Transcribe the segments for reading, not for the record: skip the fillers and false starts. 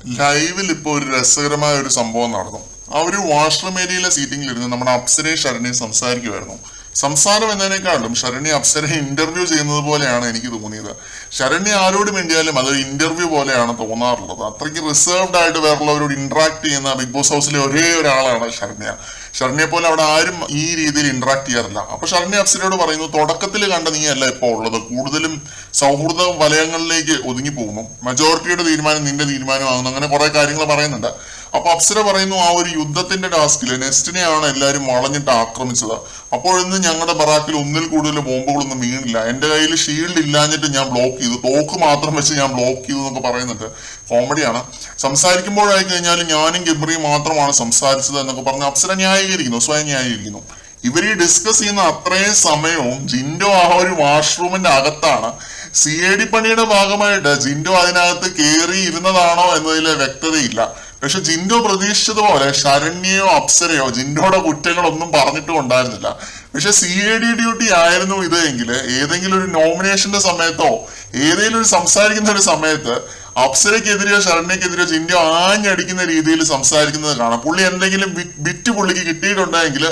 ലൈവിൽ ഇപ്പൊ ഒരു രസകരമായ ഒരു സംഭവം നടന്നു. ആ ഒരു വാഷ്റൂം ഏരിയയിലെ സീറ്റിംഗിൽ ഇരുന്ന് നമ്മുടെ അപ്സരയും ശരണ്യയും സംസാരിക്കുമായിരുന്നു. സംസാരം എന്നതിനേക്കാളും ശരണ്യ അപ്സരയെ ഇന്റർവ്യൂ ചെയ്യുന്നത് പോലെയാണ് എനിക്ക് തോന്നിയത്. ശരണ്യ ആരോട് വേണ്ടിയാലും അതൊരു ഇന്റർവ്യൂ പോലെയാണ് തോന്നാറുള്ളത്. അത്രയ്ക്ക് റിസർവ്ഡ് ആയിട്ട് വേറുള്ളവരോട് ഇന്ററാക്ട് ചെയ്യുന്ന ബിഗ് ബോസ് ഹൗസിലെ ഒരേ ഒരാളാണ് ശരണ്യ. ശരണ്യെ പോലെ അവിടെ ആരും ഈ രീതിയിൽ ഇന്ററാക്ട് ചെയ്യാറില്ല. അപ്പൊ ശരണ്യ അപ്സരയോട് പറയുന്നു, തുടക്കത്തിൽ കണ്ട നീ അല്ല ഇപ്പൊ ഉള്ളത്, കൂടുതലും സൗഹൃദ വലയങ്ങളിലേക്ക് ഒതുങ്ങി പോകുന്നു, മജോറിറ്റിയുടെ തീരുമാനം നിന്റെ തീരുമാനമാകുന്നു, അങ്ങനെ കുറെ കാര്യങ്ങൾ പറയുന്നുണ്ട്. അപ്പൊ അപ്സര പറയുന്നു, ആ ഒരു യുദ്ധത്തിന്റെ ടാസ്കില് നെസ്റ്റിനെയാണ് എല്ലാവരും വളഞ്ഞിട്ട് ആക്രമിച്ചത്. അപ്പോഴൊന്നും ഞങ്ങളുടെ ബറാക്കിൽ ഒന്നിൽ കൂടുതൽ ബോംബുകളൊന്നും വീണില്ല, എന്റെ കയ്യിൽ ഷീൽഡ് ഇല്ലാഞ്ഞിട്ട് ഞാൻ ബ്ലോക്ക് ചെയ്തു, തോക്ക് മാത്രം വെച്ച് ഞാൻ ബ്ലോക്ക് ചെയ്തു എന്നൊക്കെ പറയുന്നുണ്ട്. കോമഡിയാണ്. സംസാരിക്കുമ്പോഴായി കഴിഞ്ഞാൽ ഞാനും ഗബ്രിയും മാത്രമാണ് സംസാരിച്ചത് എന്നൊക്കെ പറഞ്ഞ് അപ്സര ന്യായീകരിക്കുന്നു, സ്വയം ന്യായീകരിക്കുന്നു. ഇവർ ഈ ഡിസ്കസ് ചെയ്യുന്ന അത്രയും സമയവും ജിൻഡോ ആ ഒരു വാഷ്റൂമിന്റെ അകത്താണ്. CID പണിയുടെ ഭാഗമായിട്ട് ജിൻഡോ അതിനകത്ത് കയറി ഇരുന്നതാണോ എന്നതിൽ വ്യക്തതയില്ല. പക്ഷെ ജിൻഡോ പ്രതീക്ഷിച്ചതുപോലെ ശരണ്യയോ അപ്സരയോ ജിൻഡോയുടെ കുറ്റങ്ങളൊന്നും പറഞ്ഞിട്ടും ഉണ്ടായിരുന്നില്ല. പക്ഷെ CID ഡ്യൂട്ടി ആയിരുന്നു ഇത് എങ്കിൽ ഏതെങ്കിലും ഒരു നോമിനേഷന്റെ സമയത്തോ ഏതെങ്കിലും ഒരു സംസാരിക്കുന്ന ഒരു സമയത്ത് അപ്സരയ്ക്കെതിരെയോ ശരണ്യക്കെതിരെയോ ജിൻഡോ ആഞ്ഞടിക്കുന്ന രീതിയിൽ സംസാരിക്കുന്നത് കാണാം. പുള്ളി എന്തെങ്കിലും ബിറ്റ് പുള്ളിക്ക് കിട്ടിയിട്ടുണ്ടെങ്കിൽ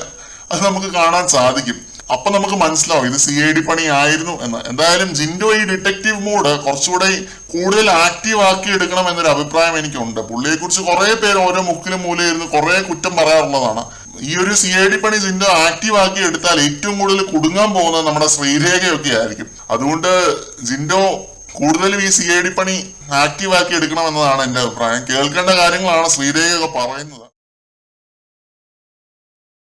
അത് നമുക്ക് കാണാൻ സാധിക്കും. അപ്പൊ നമുക്ക് മനസ്സിലാവും ഇത് CID പണി ആയിരുന്നു എന്ന്. എന്തായാലും ജിൻഡോ ഈ ഡിറ്റക്റ്റീവ് മൂഡ് കുറച്ചുകൂടെ കൂടുതൽ ആക്റ്റീവ് ആക്കി എടുക്കണം എന്നൊരു അഭിപ്രായം എനിക്കുണ്ട്. പുള്ളിയെ കുറിച്ച് കുറെ പേര് ഓരോ മുക്കിലും മൂലയിരുന്ന് കുറെ കുറ്റം പറയാറുള്ളതാണ്. ഈ ഒരു CID പണി ജിൻഡോ ആക്റ്റീവ് ആക്കി എടുത്താൽ ഏറ്റവും കൂടുതൽ കുടുങ്ങാൻ പോകുന്നത് നമ്മുടെ ശ്രീരേഖയൊക്കെ ആയിരിക്കും. അതുകൊണ്ട് ജിൻഡോ കൂടുതലും ഈ CID പണി ആക്റ്റീവ് ആക്കി എടുക്കണം എന്നതാണ് എന്റെ അഭിപ്രായം. കേൾക്കേണ്ട കാര്യങ്ങളാണ് ശ്രീരേഖയൊക്കെ പറയുന്നത്.